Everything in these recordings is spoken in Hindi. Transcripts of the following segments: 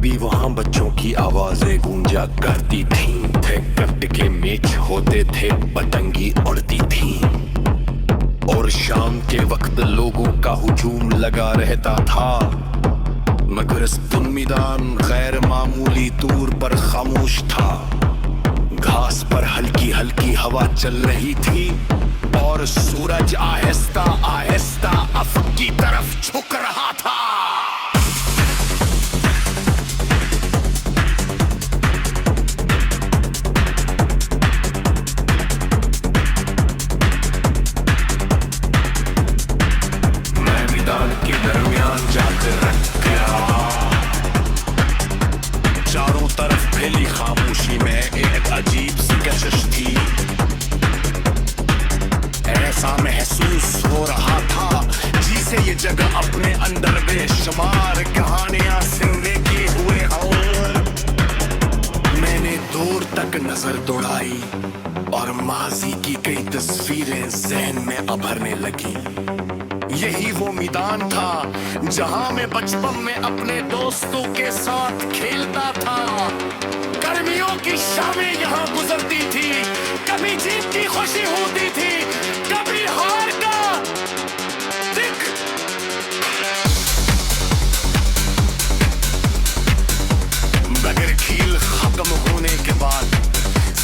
कभी वहाँ बच्चों की आवाजें गूंजा करती थीं, थे कट के मेच होते थे, पतंगी उड़ती थीं, और शाम के वक्त लोगों का हुजूम लगा रहता था। मगर इस मैदान गैर मामूली दूर पर खामोश था। घास पर हल्की हल्की हवा चल रही थी और सूरज आहिस्ता आहिस्ता अफक की तरफ झुक रहा था। मैं मैदान के दरमियान जाकर रख गया। चारों तरफ फैली खामोशी में एक अजीब सी कशिश थी। ऐसा महसूस हो रहा था जिसे ये जगह अपने अंदर बेशुमार कहानियां जिंदगी हुए। और मैंने दूर तक नजर दौड़ाई और माजी की कई तस्वीरें जहन में उभरने लगी। यही वो मैदान था जहां मैं बचपन में अपने दोस्तों के साथ खेलता था। गर्मियों की शामें यहाँ गुजरती थी, कभी जीत की खुशी होती थी, कभी हार का दिख। बगैर खेल खत्म होने के बाद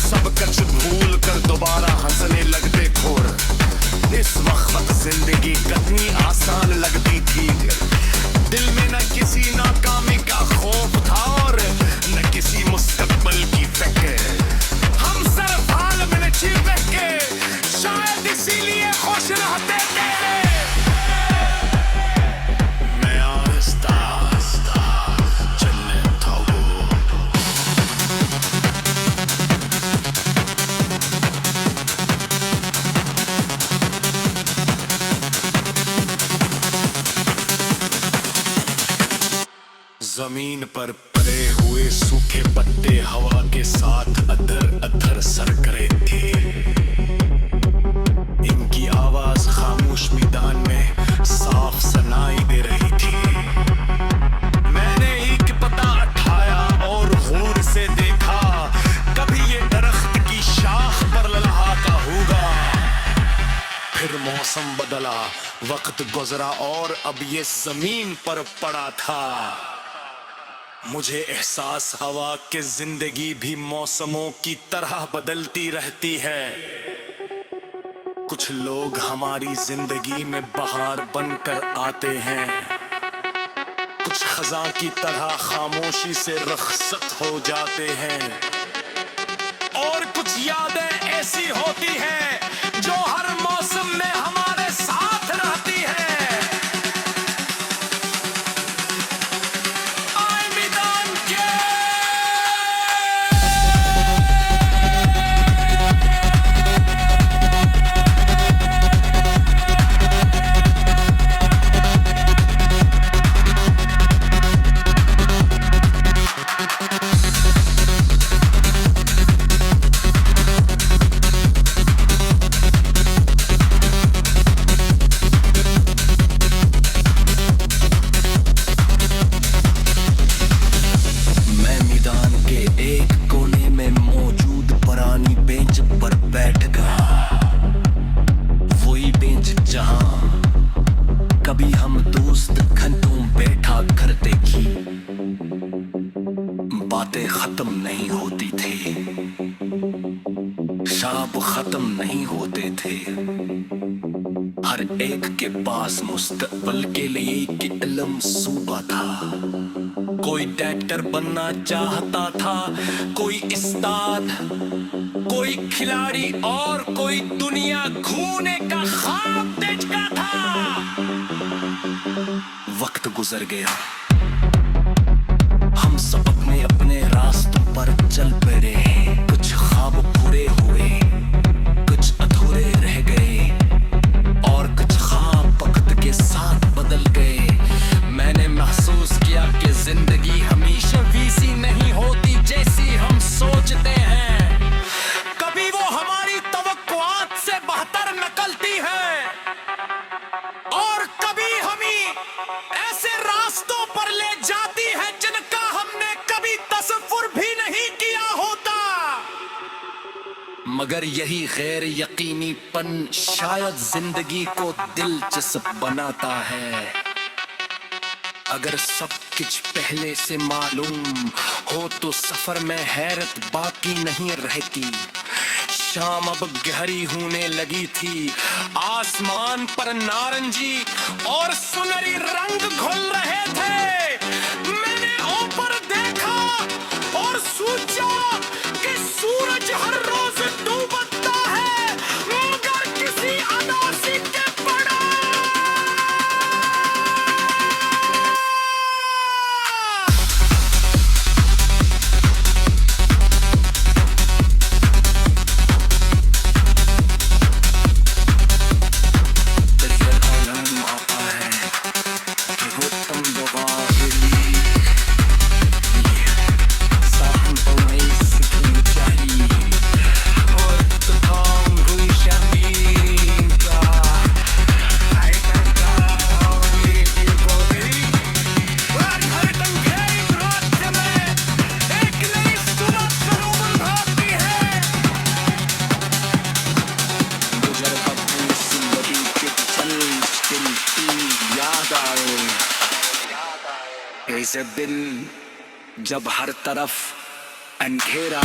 सब कुछ भूल कर दोबारा हंसने लगते खोर। इस वक्त जिंदगी कितनी आसान लगती थी। दिल में न किसी नाकामी का खौफ था और न किसी मुस्तकबिल की फिक्र। हम सर भाल में चिपक के शायद इसीलिए खुश रहते थे। मैं आहिस्ता आहिस्ता चलने था जमीन पर पड़े हुए सूखे पत्ते हवा के साथ अधर अधर सरकरे थे। इनकी आवाज खामोश मैदान में साफ सुनाई दे रही थी। मैंने एक पता उठाया और गौर से देखा, कभी ये दरख्त की शाख पर ललहाता होगा। फिर मौसम बदला, वक्त गुजरा और अब ये जमीन पर पड़ा था। मुझे एहसास हुआ कि जिंदगी भी मौसमों की तरह बदलती रहती है। कुछ लोग हमारी जिंदगी में बहार बनकर आते हैं, कुछ खज़ां की तरह खामोशी से रुखसत हो जाते हैं, और कुछ यादें ऐसी होती हैं जो हर मौसम में हमारे साथ रहती है। बातें खत्म नहीं होती थी, शाब खत्म नहीं होते थे। हर एक के पास मुस्तकबिल के लिए एक इल्म सूबा था। कोई डॉक्टर बनना चाहता था, कोई उस्ताद, कोई खिलाड़ी और कोई दुनिया घूमने का ख्वाब देखता था। वक्त गुजर गया, हम सब अपने अपने रास्तों पर चल पड़े। कुछ ख्वाब पूरे हुए, कुछ अधूरे रह गए और कुछ ख्वाब वक्त के साथ बदल गए। मैंने महसूस किया कि जिंदगी हमेशा वैसी नहीं होती जैसी हम सोचते हैं। कभी वो हमारी तवक्कुआत से बेहतर निकलती है और कभी हमें ऐसे रास्तों पर मगर यही गैर यकीनीपन शायद जिंदगी को दिलचस्प बनाता है। अगर सब कुछ पहले से मालूम हो तो सफर में हैरत बाकी नहीं रहती। शाम अब गहरी होने लगी थी, आसमान पर नारंगी और सुनहरी रंग घुल रहे थे। मैंने ऊपर देखा और सोचा कि सूरज हर रोज डूबता है, मगर किसी अनासी के पड़ा। ऐसे दिन जब हर तरफ अंधेरा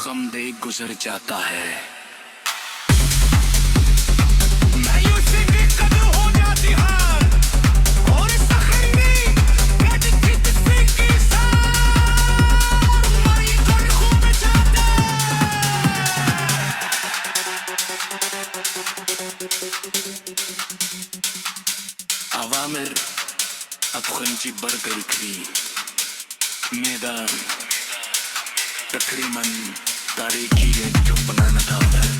गम दे गुजर जाता है। अवामिर अब खंची बरकर थी, मैदान तकरीबन तारीखी है जो बनाना था।